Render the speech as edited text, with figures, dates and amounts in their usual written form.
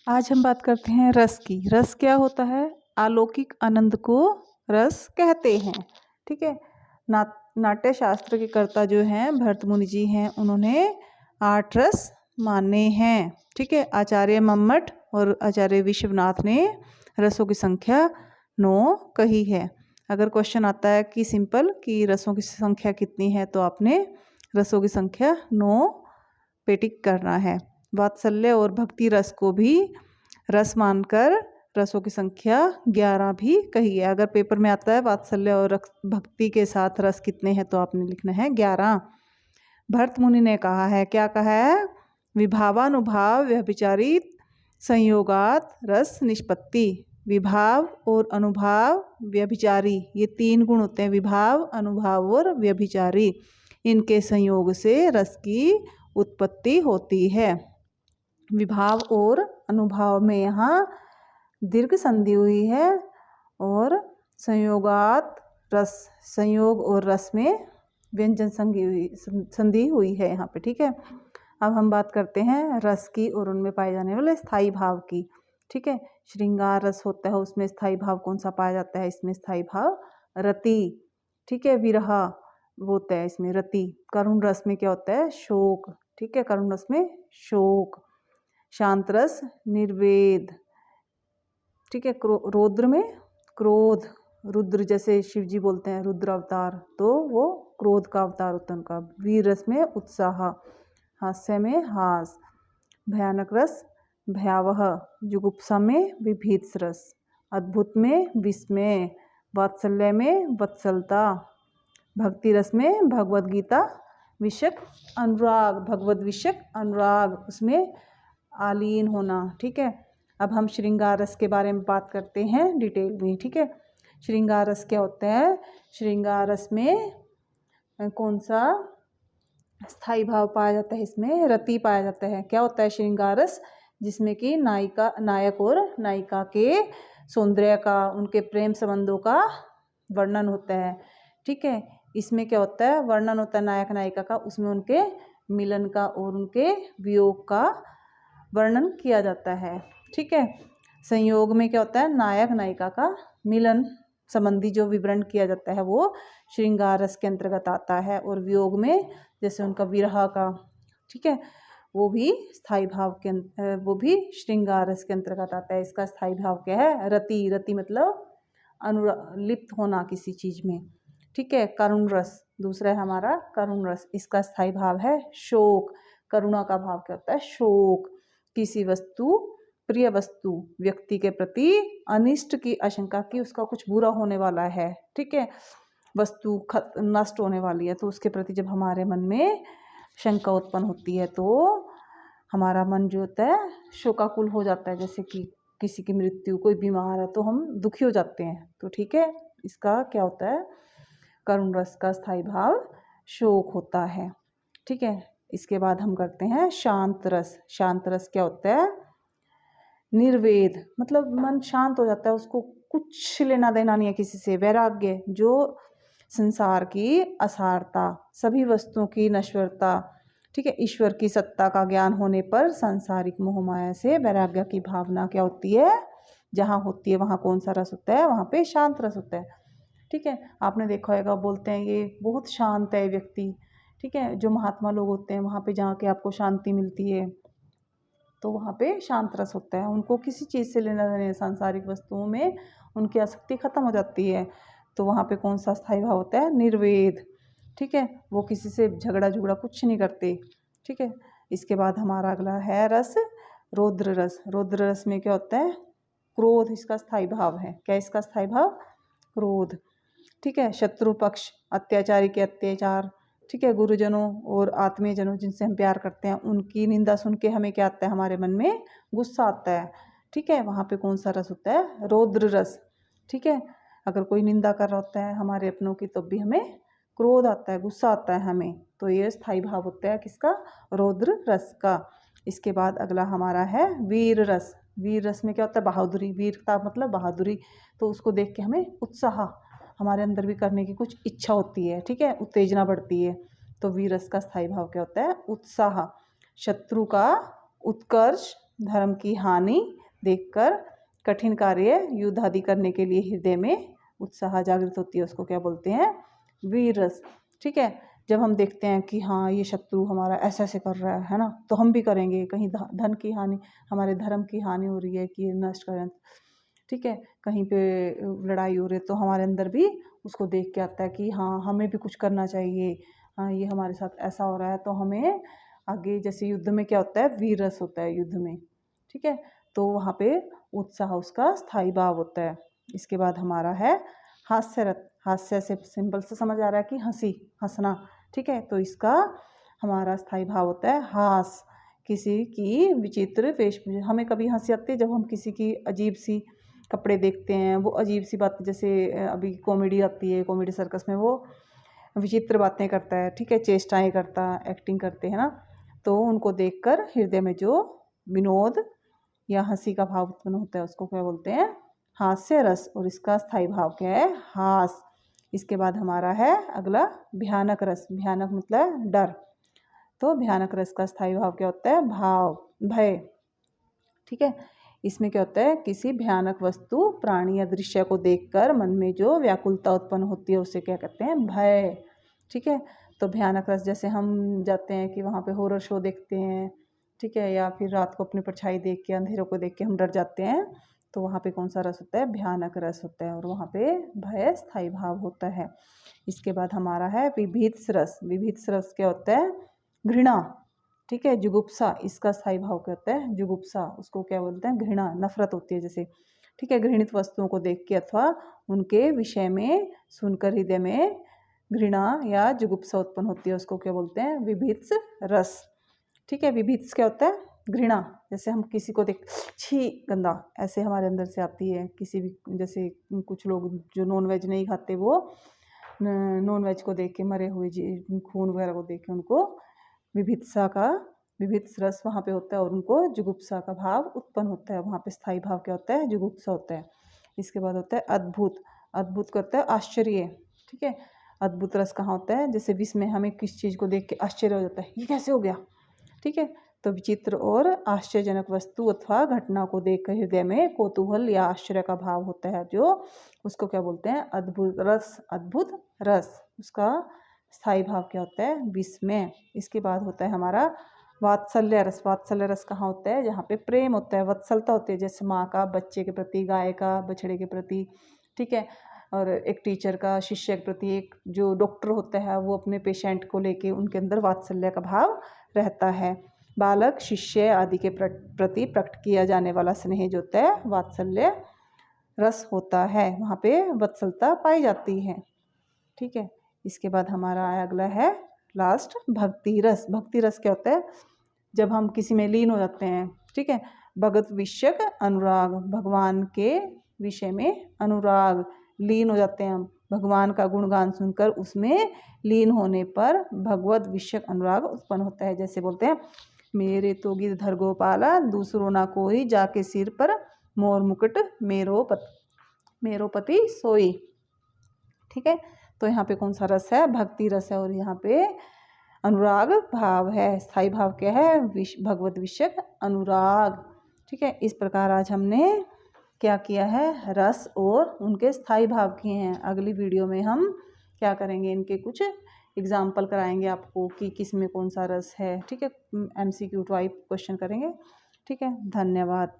आज हम बात करते हैं रस की। रस क्या होता है? अलौकिक आनंद को रस कहते हैं। ठीक है। ना नाट्य शास्त्र के कर्ता जो हैं भरत मुनि जी हैं, उन्होंने 8 रस माने हैं। ठीक है। आचार्य मम्मट और आचार्य विश्वनाथ ने रसों की संख्या 9 कही है। अगर क्वेश्चन आता है कि सिंपल कि रसों की संख्या कितनी है, तो आपने रसों की संख्या 9 पे टिक करना है। वात्सल्य और भक्ति रस को भी रस मानकर रसों की संख्या 11 भी कही है। अगर पेपर में आता है वात्सल्य और भक्ति के साथ रस कितने हैं, तो आपने लिखना है 11। भरत मुनि ने कहा है, क्या कहा है? विभावानुभाव व्यभिचारित संयोगात रस निष्पत्ति। विभाव और अनुभाव व्यभिचारी, ये 3 गुण होते हैं। विभाव, अनुभाव और व्यभिचारी, इनके संयोग से रस की उत्पत्ति होती है। विभाव और अनुभाव में यहाँ दीर्घ संधि हुई है और संयोगात रस, संयोग और रस में व्यंजन संधि हुई है यहाँ पे। ठीक है। अब हम बात करते हैं रस की और उनमें पाए जाने वाले स्थायी भाव की। ठीक है। श्रृंगार रस होता है, उसमें स्थायी भाव कौन सा पाया जाता है? इसमें स्थायी भाव रति। ठीक है। विरह वो होता है इसमें रति। करुण रस में क्या होता है? शोक। ठीक है। करुण रस में शोक। शांत रस निर्वेद। ठीक है। रौद्र में क्रोध। रुद्र जैसे शिव जी बोलते हैं रुद्र अवतार, तो वो क्रोध का अवतार होता है उनका। वीर रस में उत्साह। हास्य में हास। भयानक रस भयावह। जुगुप्सा में विभीत रस। अद्भुत में विस्मय। वात्सल्य में वत्सलता। भक्ति रस में भगवद गीता विषयक अनुराग। भगवद विषयक अनुराग, उसमें आलीन होना। ठीक है। अब हम श्रृंगार रस के बारे में बात करते हैं डिटेल में। ठीक है। श्रृंगार रस क्या होता है? श्रृंगार रस में कौन सा स्थायी भाव पाया जाता है? इसमें रति पाया जाता है। क्या होता है श्रृंगार रस? जिसमें कि नायक और नायिका के सौंदर्य का, उनके प्रेम संबंधों का वर्णन होता है। ठीक है। इसमें क्या होता है? वर्णन होता है नायक नायिका का, उसमें उनके मिलन का और उनके वियोग का वर्णन किया जाता है। ठीक है। संयोग में क्या होता है? नायक नायिका का मिलन संबंधी जो विवरण किया जाता है वो श्रृंगार रस के अंतर्गत आता है। और वियोग में जैसे उनका विरह का, ठीक है, वो भी स्थायी भाव के वो भी श्रृंगार रस के अंतर्गत आता है। इसका स्थायी भाव क्या है? रति। रति मतलब लिप्त होना किसी चीज में। ठीक है। करुण रस दूसरा है हमारा करुण रस, इसका स्थायी भाव है शोक। करुणा का भाव क्या होता है? शोक। किसी वस्तु, प्रिय वस्तु, व्यक्ति के प्रति अनिष्ट की आशंका की, उसका कुछ बुरा होने वाला है। ठीक है। वस्तु नष्ट होने वाली है, तो उसके प्रति जब हमारे मन में शंका उत्पन्न होती है तो हमारा मन जो होता है शोकाकुल हो जाता है। जैसे कि किसी की मृत्यु, कोई बीमार है तो हम दुखी हो जाते हैं। तो ठीक है, इसका क्या होता है? करुण रस का स्थायी भाव शोक होता है। ठीक है। इसके बाद हम करते हैं शांत रस। शांत रस क्या होता है? निर्वेद, मतलब मन शांत हो जाता है, उसको कुछ लेना देना नहीं है किसी से। वैराग्य, जो संसार की असारता, सभी वस्तुओं की नश्वरता, ठीक है, ईश्वर की सत्ता का ज्ञान होने पर सांसारिक मोह माया से वैराग्य की भावना क्या होती है? जहाँ होती है वहाँ कौन सा रस होता है? वहाँ पे शांत रस होता है। ठीक है। आपने देखा होगा, बोलते हैं ये बहुत शांत है व्यक्ति। ठीक है। जो महात्मा लोग होते हैं वहाँ पे जाके आपको शांति मिलती है, तो वहाँ पे शांत रस होता है। उनको किसी चीज़ से लेना देना, सांसारिक वस्तुओं में उनकी आसक्ति खत्म हो जाती है। तो वहाँ पे कौन सा स्थायी भाव होता है? निर्वेद। ठीक है। वो किसी से झगड़ा झुगड़ा कुछ नहीं करते। ठीक है। इसके बाद हमारा अगला है रस रौद्र रस। रौद्र रस में क्या होता है? क्रोध इसका स्थायी भाव है। क्या इसका स्थायी भाव? क्रोध। ठीक है। शत्रु पक्ष, अत्याचारी के अत्याचार, ठीक है, गुरुजनों और आत्मीयजनों जिनसे हम प्यार करते हैं, उनकी निंदा सुन के हमें क्या आता है? हमारे मन में गुस्सा आता है। ठीक है। वहाँ पे कौन सा रस होता है? रौद्र रस। ठीक है। अगर कोई निंदा कर रहा होता है हमारे अपनों की, तो भी हमें क्रोध आता है, गुस्सा आता है हमें। तो ये स्थायी भाव होता है किसका? रौद्र रस का। इसके बाद अगला हमारा है वीर रस। वीर रस में क्या होता है? बहादुरी। वीरता मतलब बहादुरी। तो उसको देख के हमें उत्साह, हमारे अंदर भी करने की कुछ इच्छा होती है। ठीक है। उत्तेजना बढ़ती है। तो वीर रस का स्थायी भाव क्या होता है? उत्साह। शत्रु का उत्कर्ष धर्म की हानि देखकर कठिन कार्य युद्ध आदि करने के लिए हृदय में उत्साह जागृत होती है, उसको क्या बोलते हैं? वीर रस। ठीक है, जब हम देखते हैं कि हाँ ये शत्रु हमारा ऐसे ऐसे कर रहा है ना, तो हम भी करेंगे। कहीं धन की हानि, हमारे धर्म की हानि हो रही है कि ये नष्ट करें, ठीक है, कहीं पे लड़ाई हो रही है, तो हमारे अंदर भी उसको देख के आता है कि हाँ हमें भी कुछ करना चाहिए, हाँ ये हमारे साथ ऐसा हो रहा है, तो हमें आगे, जैसे युद्ध में क्या होता है? वीर रस होता है युद्ध में, ठीक है, तो वहाँ पे उत्साह उसका स्थायी भाव होता है। इसके बाद हमारा है हास्य रस। हास्य से सिंपल से समझ आ रहा है कि हंसी, हंसना, ठीक है, तो इसका हमारा स्थायी भाव होता है हास। किसी की विचित्र वेशभूषा, हमें कभी हंसी आती है जब हम किसी की अजीब सी कपड़े देखते हैं, वो अजीब सी बात, जैसे अभी कॉमेडी आती है, कॉमेडी सर्कस में वो विचित्र बातें करता है, ठीक है, चेष्टाएं करता, एक्टिंग करते हैं ना, तो उनको देखकर हृदय में जो विनोद या हंसी का भाव उत्पन्न होता है उसको क्या बोलते हैं? हास्य रस। और इसका स्थायी भाव क्या है? हास। इसके बाद हमारा है अगला भयानक रस। भयानक मतलब डर, तो भयानक रस का स्थायी भाव क्या होता है? भाव, भय, ठीक है। इसमें क्या होता है? किसी भयानक वस्तु, प्राणी या दृश्य को देखकर मन में जो व्याकुलता उत्पन्न होती है उसे क्या कहते हैं? भय, ठीक है। तो भयानक रस, जैसे हम जाते हैं कि वहाँ पे हॉरर शो देखते हैं, ठीक है, या फिर रात को अपनी परछाई देख के, अंधेरों को देख के हम डर जाते हैं, तो वहाँ पे कौन सा रस होता है? भयानक रस होता है, और वहाँ पे भय स्थायी भाव होता है। इसके बाद हमारा है विभीत्स रस। विभीत्स रस क्या होता है? घृणा, ठीक है, जुगुप्सा। इसका स्थायी भाव क्या होता है? जुगुप्सा। उसको क्या बोलते हैं? घृणा, नफरत होती है जैसे, ठीक है, घृणित वस्तुओं को देख के अथवा उनके विषय में सुनकर हृदय में घृणा या जुगुप्सा उत्पन्न होती है, उसको क्या बोलते हैं? विभीत्स रस, ठीक है। विभीत्स क्या होता है? घृणा। जैसे हम किसी को देख, छी गंदा, ऐसे हमारे अंदर से आती है। किसी भी, जैसे कुछ लोग जो नॉन वेज नहीं खाते, वो नॉन वेज को देख के, मरे हुए खून वगैरह को देख के उनको विभित्सा का, विभित्स रस वहाँ पे होता है, और उनको जुगुप्सा का भाव उत्पन्न होता है। वहाँ पे स्थायी भाव क्या होता है? जुगुप्सा होता है। इसके बाद होता है अद्भुत। अद्भुत करता है आश्चर्य, ठीक है। अद्भुत रस कहाँ होता है? जैसे विस्मय, हमें किस चीज़ को देख के आश्चर्य हो जाता है, ये कैसे हो गया, ठीक है। तो विचित्र और आश्चर्यजनक वस्तु अथवा घटना को देखकर हृदय में कौतूहल या आश्चर्य का भाव होता है, जो उसको क्या बोलते हैं? अद्भुत रस। अद्भुत रस। उसका स्थायी भाव क्या होता है? विस्मय। इसके बाद होता है हमारा वात्सल्य रस। वात्सल्य रस कहाँ होता है? जहाँ पे प्रेम होता है, वत्सलता होती है, जैसे माँ का बच्चे के प्रति, गाय का बछड़े के प्रति, ठीक है, और एक टीचर का शिष्य के प्रति, एक जो डॉक्टर होता है वो अपने पेशेंट को लेके, उनके अंदर वात्सल्य का भाव रहता है। बालक, शिष्य आदि के प्रति प्रकट किया जाने वाला स्नेह जो होता है वात्सल्य रस होता है, वहाँ पे वत्सलता पाई जाती है, ठीक है। इसके बाद हमारा अगला है लास्ट भक्ति रस। भक्ति रस क्या होता है? जब हम किसी में लीन हो जाते हैं, ठीक है, भगत विषयक अनुराग, भगवान के विषय में अनुराग, लीन हो जाते हैं हम, भगवान का गुणगान सुनकर उसमें लीन होने पर भगवत विषयक अनुराग उत्पन्न होता है। जैसे बोलते हैं, मेरे तो गिरधर गोपाला, दूसरों ना कोई, जाके सिर पर मोर मुकुट, मेरो पति सोई, ठीक है। तो यहाँ पे कौन सा रस है? भक्ति रस है, और यहाँ पे अनुराग भाव है। स्थायी भाव क्या है? भगवत विषयक अनुराग, ठीक है। इस प्रकार आज हमने क्या किया है? रस और उनके स्थायी भाव किए हैं। अगली वीडियो में हम क्या करेंगे? इनके कुछ एग्जाम्पल कराएंगे आपको कि किस में कौन सा रस है, ठीक है। MCQ टाइप क्वेश्चन करेंगे, ठीक है। धन्यवाद।